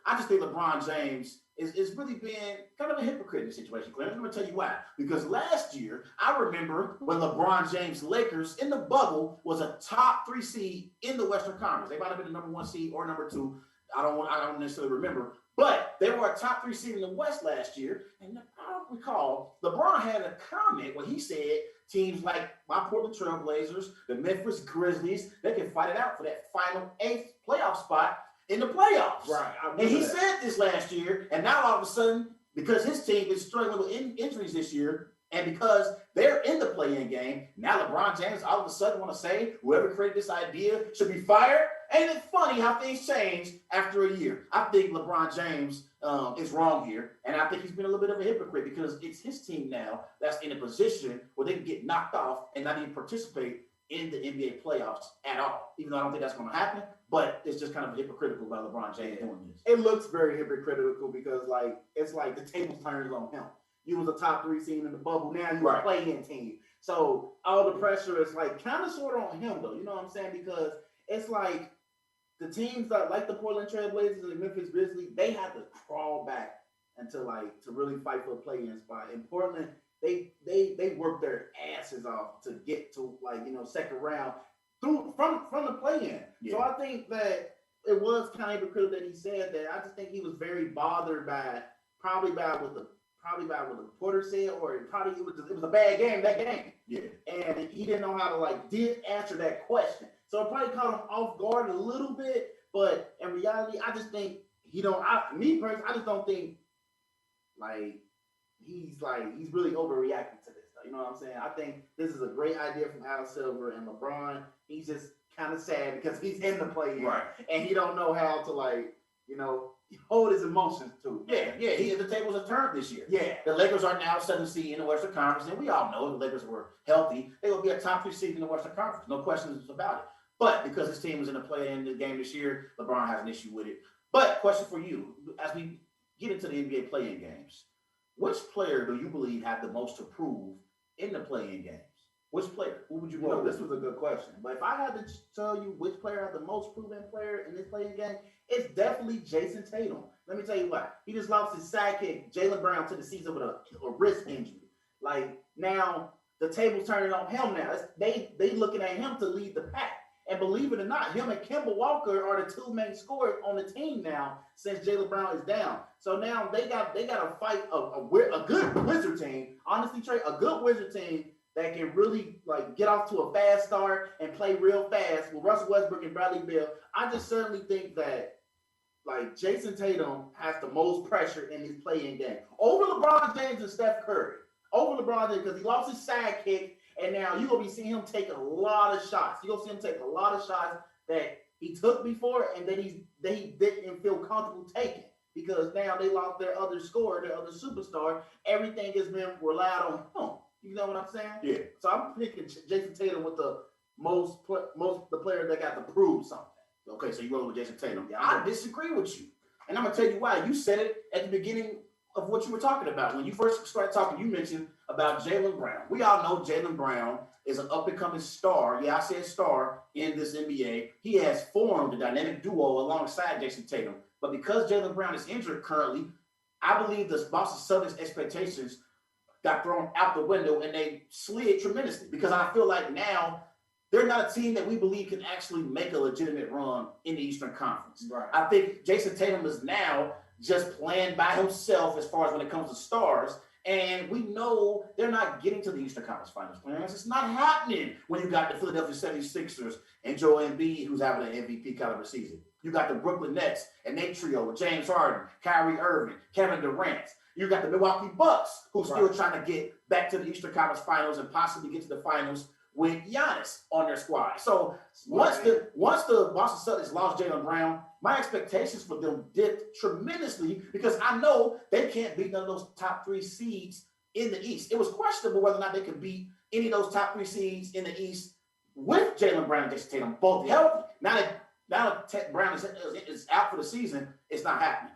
I just think LeBron James is really being kind of a hypocrite in this situation, Clarence. I'm going to tell you why. Because last year, I remember when LeBron James Lakers in the bubble was a top 3 seed in the Western Conference. They might have been the number 1 seed or number 2. I don't necessarily remember. But they were a top 3 seed in the West last year. And I don't recall, LeBron had a comment where he said teams like my Portland Trailblazers, the Memphis Grizzlies, they can fight it out for that final 8th playoff spot in the playoffs. Right. And he said this last year, and now all of a sudden, because his team is struggling with injuries this year, and because they're in the play-in game, now LeBron James all of a sudden want to say whoever created this idea should be fired. Ain't it funny how things change after a year? I think LeBron James is wrong here, and I think he's been a little bit of a hypocrite because it's his team now that's in a position where they can get knocked off and not even participate in the NBA playoffs at all. Even though I don't think that's going to happen, but it's just kind of hypocritical by LeBron James doing this. It looks very hypocritical because it's like the tables turned on him. You was a top 3 seed in the bubble. Now you're a play-in team. So all the pressure is like kind of sort of on him though. You know what I'm saying? Because it's like the teams that like the Portland Trailblazers and the Memphis Grizzlies, they have to crawl back until to really fight for a play-in spot. In Portland, they work their asses off to get to second round from the play-in. Yeah. So I think that it was kind of hypocritical that he said that. I just think he was very bothered by what the Porter said, or it was a bad game that game. Yeah. And he didn't know how to answer that question. So it probably caught him off guard a little bit, but in reality, I just think I just don't think he's really overreacting to this. You know what I'm saying? I think this is a great idea from Al Silver and LeBron. He's just kind of sad because he's in the play-in, right? And he don't know how to hold his emotions too. Yeah. The tables have turned this year. Yeah. The Lakers are now 7th seed in the Western Conference, and we all know if the Lakers were healthy, they would be a top 3 seed in the Western Conference. No questions about it. But because his team was in the play-in the game this year, LeBron has an issue with it. But question for you, as we get into the NBA play-in games, which player do you believe had the most to prove in the play-in games? Which player? Who would you go? This was a good question. But if I had to tell you which player had the most proven player in this play-in game, it's definitely Jason Tatum. Let me tell you why. He just lost his sidekick, Jaylen Brown, to the season with a wrist injury. Now the table's turning on him now. They looking at him to lead the pack. And believe it or not, him and Kemba Walker are the 2 main scorers on the team now since Jaylen Brown is down. So now they got to fight a good Wizard team. Honestly, Trey, a good Wizard team that can really get off to a fast start and play real fast with Russell Westbrook and Bradley Beal. I just certainly think that Jason Tatum has the most pressure in his play-in game over LeBron James and Steph Curry. Over LeBron James because he lost his sidekick. And now you're going to be seeing him take a lot of shots. You're going to see him take a lot of shots that he took before and that he didn't feel comfortable taking because now they lost their other scorer, their other superstar. Everything has been relied on him. You know what I'm saying? Yeah. So I'm picking Jason Tatum with the the player that got to prove something. Okay, so you roll with Jason Tatum. Yeah, I disagree with you. And I'm going to tell you why. You said it at the beginning of what you were talking about. When you first started talking, you mentioned about Jaylen Brown. We all know Jaylen Brown is an up-and-coming star. Yeah, I said star in this NBA. He has formed a dynamic duo alongside Jason Tatum. But because Jaylen Brown is injured currently, I believe the Boston Celtics expectations got thrown out the window and they slid tremendously because I feel like now they're not a team that we believe can actually make a legitimate run in the Eastern Conference. Right. I think Jason Tatum is now just playing by himself as far as when it comes to stars. And we know they're not getting to the Eastern Conference Finals. It's not happening when you got the Philadelphia 76ers and Joel Embiid, who's having an MVP caliber season. You got the Brooklyn Nets and they trio with James Harden, Kyrie Irving, Kevin Durant. You got the Milwaukee Bucks, who's still trying to get back to the Eastern Conference Finals and possibly get to the finals with Giannis on their squad. So once the Boston Celtics lost Jaylen Brown, my expectations for them dipped tremendously because I know they can't beat none of those top 3 seeds in the East. It was questionable whether or not they could beat any of those top 3 seeds in the East with Jaylen Brown and Jason Tatum both healthy. Now that Brown is out for the season, it's not happening.